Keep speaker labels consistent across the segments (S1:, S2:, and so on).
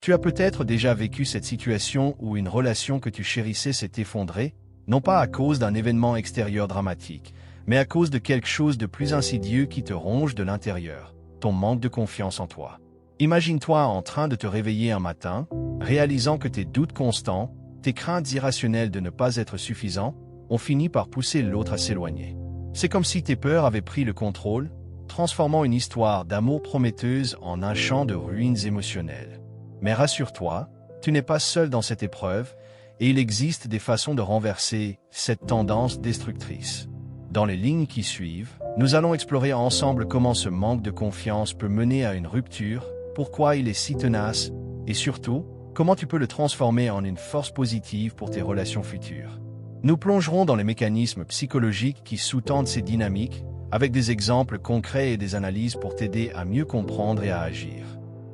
S1: Tu as peut-être déjà vécu cette situation où une relation que tu chérissais s'est effondrée, non pas à cause d'un événement extérieur dramatique, mais à cause de quelque chose de plus insidieux qui te ronge de l'intérieur, ton manque de confiance en toi. Imagine-toi en train de te réveiller un matin, réalisant que tes doutes constants, tes craintes irrationnelles de ne pas être suffisant, ont fini par pousser l'autre à s'éloigner. C'est comme si tes peurs avaient pris le contrôle, transformant une histoire d'amour prometteuse en un champ de ruines émotionnelles. Mais rassure-toi, tu n'es pas seul dans cette épreuve, et il existe des façons de renverser cette tendance destructrice. Dans les lignes qui suivent, nous allons explorer ensemble comment ce manque de confiance peut mener à une rupture, pourquoi il est si tenace, et surtout, comment tu peux le transformer en une force positive pour tes relations futures. Nous plongerons dans les mécanismes psychologiques qui sous-tendent ces dynamiques, avec des exemples concrets et des analyses pour t'aider à mieux comprendre et à agir.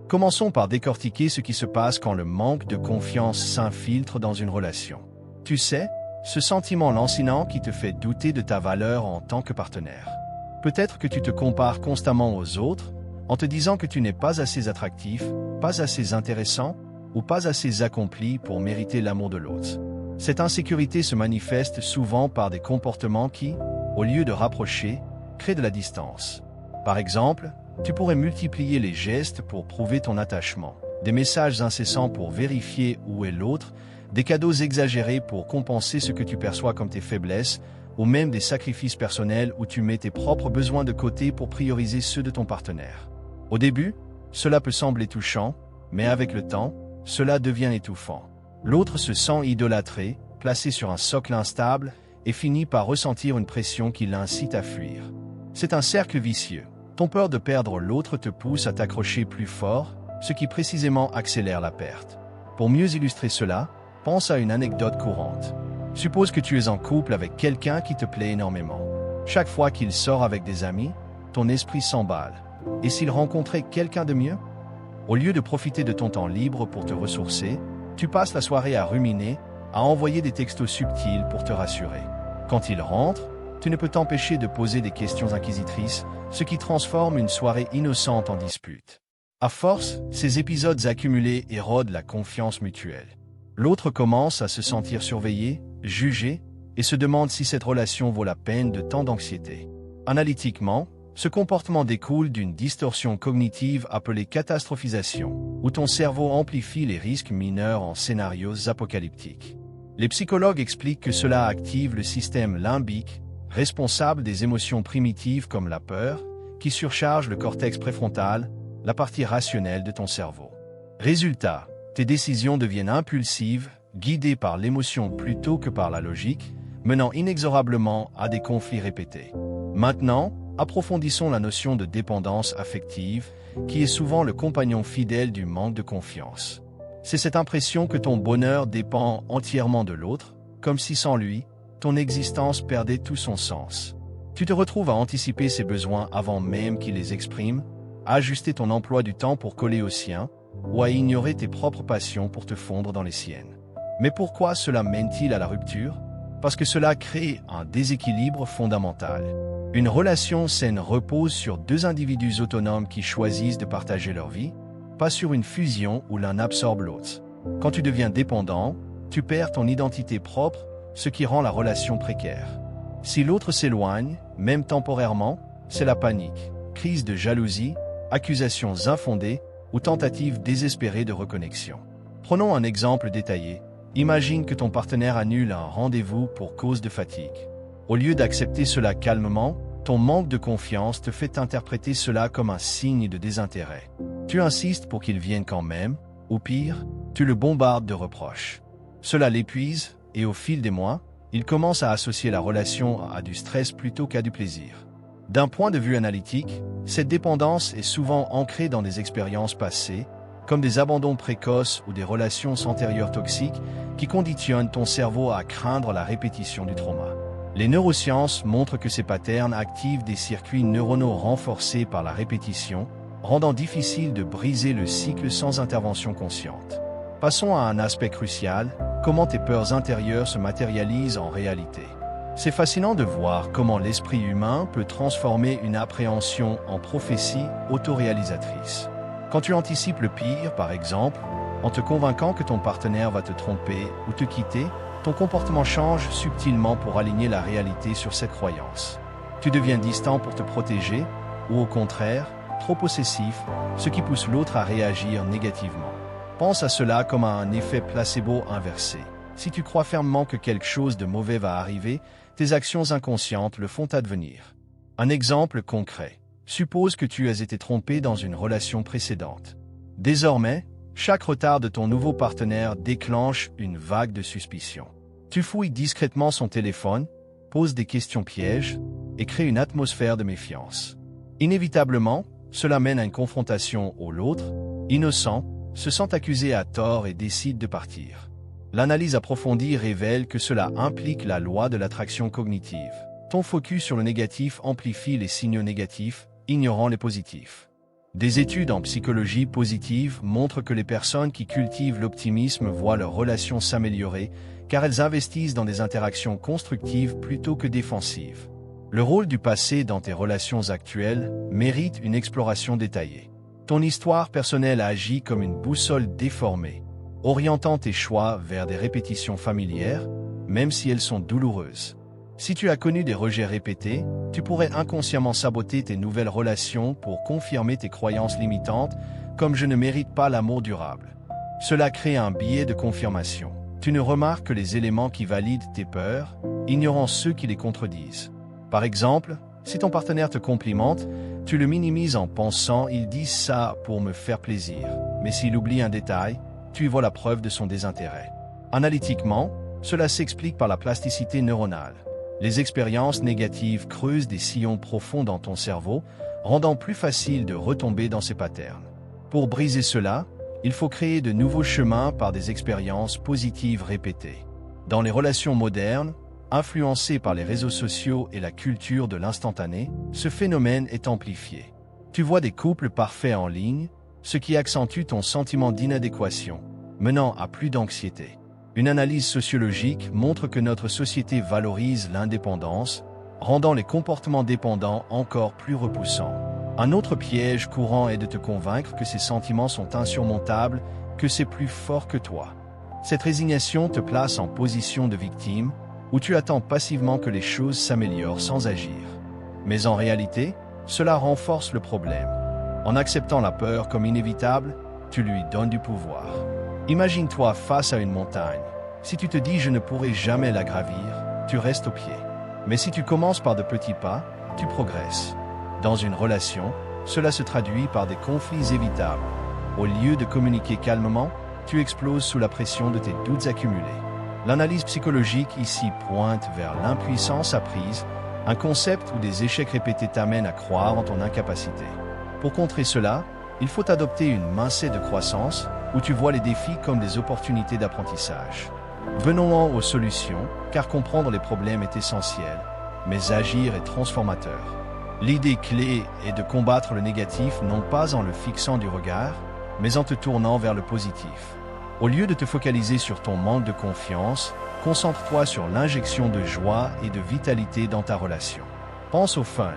S1: Commençons par décortiquer ce qui se passe quand le manque de confiance s'infiltre dans une relation. Tu sais, ce sentiment lancinant qui te fait douter de ta valeur en tant que partenaire. Peut-être que tu te compares constamment aux autres, en te disant que tu n'es pas assez attractif, pas assez intéressant, ou pas assez accompli pour mériter l'amour de l'autre. Cette insécurité se manifeste souvent par des comportements qui, au lieu de rapprocher, créent de la distance. Par exemple, tu pourrais multiplier les gestes pour prouver ton attachement, des messages incessants pour vérifier où est l'autre, des cadeaux exagérés pour compenser ce que tu perçois comme tes faiblesses, ou même des sacrifices personnels où tu mets tes propres besoins de côté pour prioriser ceux de ton partenaire. Au début, cela peut sembler touchant, mais avec le temps, cela devient étouffant. L'autre se sent idolâtré, placé sur un socle instable, et finit par ressentir une pression qui l'incite à fuir. C'est un cercle vicieux. Ton peur de perdre l'autre te pousse à t'accrocher plus fort, ce qui précisément accélère la perte. Pour mieux illustrer cela, pense à une anecdote courante. Suppose que tu es en couple avec quelqu'un qui te plaît énormément. Chaque fois qu'il sort avec des amis, ton esprit s'emballe. Et s'il rencontrait quelqu'un de mieux? Au lieu de profiter de ton temps libre pour te ressourcer, tu passes la soirée à ruminer, à envoyer des textos subtils pour te rassurer. Quand il rentre, tu ne peux t'empêcher de poser des questions inquisitrices, ce qui transforme une soirée innocente en dispute. À force, ces épisodes accumulés érodent la confiance mutuelle. L'autre commence à se sentir surveillé, jugé, et se demande si cette relation vaut la peine de tant d'anxiété. Analytiquement, ce comportement découle d'une distorsion cognitive appelée catastrophisation, où ton cerveau amplifie les risques mineurs en scénarios apocalyptiques. Les psychologues expliquent que cela active le système limbique, responsable des émotions primitives comme la peur, qui surcharge le cortex préfrontal, la partie rationnelle de ton cerveau. Résultat, tes décisions deviennent impulsives, guidées par l'émotion plutôt que par la logique, menant inexorablement à des conflits répétés. Maintenant, approfondissons la notion de dépendance affective, qui est souvent le compagnon fidèle du manque de confiance. C'est cette impression que ton bonheur dépend entièrement de l'autre, comme si sans lui, ton existence perdait tout son sens. Tu te retrouves à anticiper ses besoins avant même qu'il les exprime, à ajuster ton emploi du temps pour coller au sien, ou à ignorer tes propres passions pour te fondre dans les siennes. Mais pourquoi cela mène-t-il à la rupture? Parce que cela crée un déséquilibre fondamental. Une relation saine repose sur deux individus autonomes qui choisissent de partager leur vie, pas sur une fusion où l'un absorbe l'autre. Quand tu deviens dépendant, tu perds ton identité propre, ce qui rend la relation précaire. Si l'autre s'éloigne, même temporairement, c'est la panique, crise de jalousie, accusations infondées ou tentatives désespérées de reconnexion. Prenons un exemple détaillé. Imagine que ton partenaire annule un rendez-vous pour cause de fatigue. Au lieu d'accepter cela calmement, ton manque de confiance te fait interpréter cela comme un signe de désintérêt. Tu insistes pour qu'il vienne quand même, ou pire, tu le bombardes de reproches. Cela l'épuise, et au fil des mois, il commence à associer la relation à du stress plutôt qu'à du plaisir. D'un point de vue analytique, cette dépendance est souvent ancrée dans des expériences passées, comme des abandons précoces ou des relations antérieures toxiques qui conditionnent ton cerveau à craindre la répétition du trauma. Les neurosciences montrent que ces patterns activent des circuits neuronaux renforcés par la répétition, rendant difficile de briser le cycle sans intervention consciente. Passons à un aspect crucial, comment tes peurs intérieures se matérialisent en réalité. C'est fascinant de voir comment l'esprit humain peut transformer une appréhension en prophétie autoréalisatrice. Quand tu anticipes le pire, par exemple, En te convainquant que ton partenaire va te tromper ou te quitter, ton comportement change subtilement pour aligner la réalité sur cette croyance. Tu deviens distant pour te protéger, ou au contraire, trop possessif, ce qui pousse l'autre à réagir négativement. Pense à cela comme à un effet placebo inversé. Si tu crois fermement que quelque chose de mauvais va arriver, tes actions inconscientes le font advenir. Un exemple concret. Suppose que tu as été trompé dans une relation précédente. Désormais, chaque retard de ton nouveau partenaire déclenche une vague de suspicion. Tu fouilles discrètement son téléphone, poses des questions pièges et crées une atmosphère de méfiance. Inévitablement, cela mène à une confrontation où l'autre, innocent, se sent accusé à tort et décide de partir. L'analyse approfondie révèle que cela implique la loi de l'attraction cognitive. Ton focus sur le négatif amplifie les signaux négatifs, ignorant les positifs. Des études en psychologie positive montrent que les personnes qui cultivent l'optimisme voient leurs relations s'améliorer car elles investissent dans des interactions constructives plutôt que défensives. Le rôle du passé dans tes relations actuelles mérite une exploration détaillée. Ton histoire personnelle agit comme une boussole déformée, orientant tes choix vers des répétitions familières, même si elles sont douloureuses. Si tu as connu des rejets répétés, tu pourrais inconsciemment saboter tes nouvelles relations pour confirmer tes croyances limitantes, comme je ne mérite pas l'amour durable. Cela crée un biais de confirmation. Tu ne remarques que les éléments qui valident tes peurs, ignorant ceux qui les contredisent. Par exemple, si ton partenaire te complimente, tu le minimises en pensant « il dit ça pour me faire plaisir ». Mais s'il oublie un détail, tu y vois la preuve de son désintérêt. Analytiquement, cela s'explique par la plasticité neuronale. Les expériences négatives creusent des sillons profonds dans ton cerveau, rendant plus facile de retomber dans ces patterns. Pour briser cela, il faut créer de nouveaux chemins par des expériences positives répétées. Dans les relations modernes, influencées par les réseaux sociaux et la culture de l'instantané, ce phénomène est amplifié. Tu vois des couples parfaits en ligne, ce qui accentue ton sentiment d'inadéquation, menant à plus d'anxiété. Une analyse sociologique montre que notre société valorise l'indépendance, rendant les comportements dépendants encore plus repoussants. Un autre piège courant est de te convaincre que ces sentiments sont insurmontables, que c'est plus fort que toi. Cette résignation te place en position de victime, où tu attends passivement que les choses s'améliorent sans agir. Mais en réalité, cela renforce le problème. En acceptant la peur comme inévitable, tu lui donnes du pouvoir. Imagine-toi face à une montagne. Si tu te dis « je ne pourrai jamais la gravir », tu restes au pied. Mais si tu commences par de petits pas, tu progresses. Dans une relation, cela se traduit par des conflits évitables. Au lieu de communiquer calmement, tu exploses sous la pression de tes doutes accumulés. L'analyse psychologique ici pointe vers l'impuissance apprise, un concept où des échecs répétés t'amènent à croire en ton incapacité. Pour contrer cela, il faut adopter une mindset de croissance où tu vois les défis comme des opportunités d'apprentissage. Venons-en aux solutions, car comprendre les problèmes est essentiel, mais agir est transformateur. L'idée clé est de combattre le négatif non pas en le fixant du regard, mais en te tournant vers le positif. Au lieu de te focaliser sur ton manque de confiance, concentre-toi sur l'injection de joie et de vitalité dans ta relation. Pense au fun.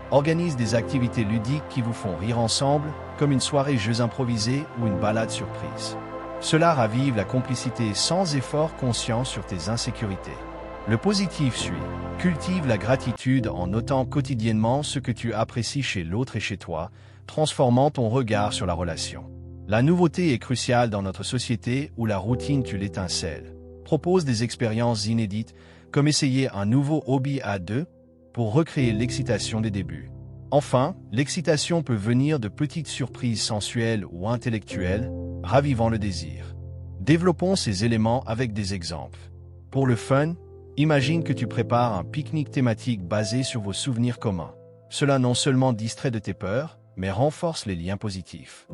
S1: Organise des activités ludiques qui vous font rire ensemble, comme une soirée jeux improvisés ou une balade surprise. Cela ravive la complicité sans effort conscient sur tes insécurités. Le positif suit. Cultive la gratitude en notant quotidiennement ce que tu apprécies chez l'autre et chez toi, transformant ton regard sur la relation. La nouveauté est cruciale dans notre société où la routine tue l'étincelle. Propose des expériences inédites, comme essayer un nouveau hobby à deux, pour recréer l'excitation des débuts. Enfin, l'excitation peut venir de petites surprises sensuelles ou intellectuelles, ravivant le désir. Développons ces éléments avec des exemples. Pour le fun, imagine que tu prépares un pique-nique thématique basé sur vos souvenirs communs. Cela non seulement distrait de tes peurs, mais renforce les liens positifs.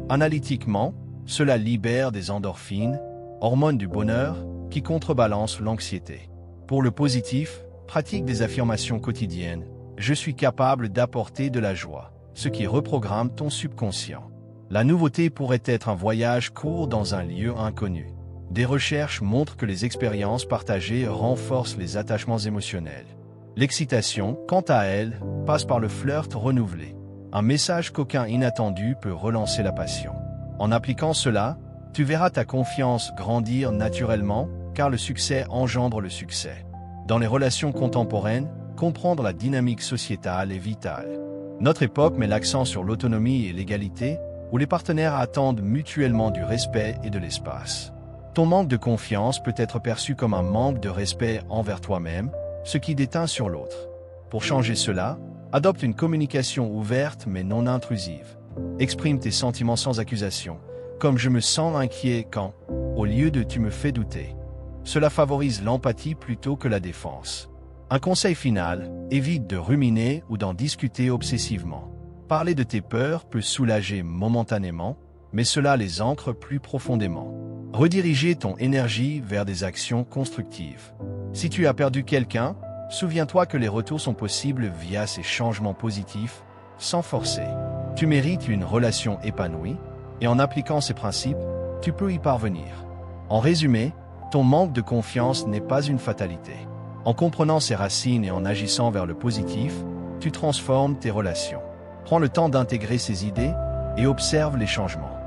S1: Analytiquement, cela libère des endorphines, hormones du bonheur, qui contrebalancent l'anxiété. Pour le positif, pratique des affirmations quotidiennes. Je suis capable d'apporter de la joie, ce qui reprogramme ton subconscient. La nouveauté pourrait être un voyage court dans un lieu inconnu. Des recherches montrent que les expériences partagées renforcent les attachements émotionnels. L'excitation, quant à elle, passe par le flirt renouvelé. Un message coquin inattendu peut relancer la passion. En appliquant cela, Tu verras ta confiance grandir naturellement, car le succès engendre le succès. Dans les relations contemporaines, comprendre la dynamique sociétale est vital. Notre époque met l'accent sur l'autonomie et l'égalité, où les partenaires attendent mutuellement du respect et de l'espace. Ton manque de confiance peut être perçu comme un manque de respect envers toi-même, ce qui déteint sur l'autre. Pour changer cela, adopte une communication ouverte mais non intrusive. Exprime tes sentiments sans accusation, comme je me sens inquiet quand, au lieu de tu me fais douter. Cela favorise l'empathie plutôt que la défense. Un conseil final, évite de ruminer ou d'en discuter obsessivement. Parler de tes peurs peut soulager momentanément, mais cela les ancre plus profondément. Rediriger ton énergie vers des actions constructives. Si tu as perdu quelqu'un, souviens-toi que les retours sont possibles via ces changements positifs, sans forcer. Tu mérites une relation épanouie, et en appliquant ces principes, tu peux y parvenir. En résumé, ton manque de confiance n'est pas une fatalité. En comprenant ses racines et en agissant vers le positif, tu transformes tes relations. Prends le temps d'intégrer ces idées et observe les changements.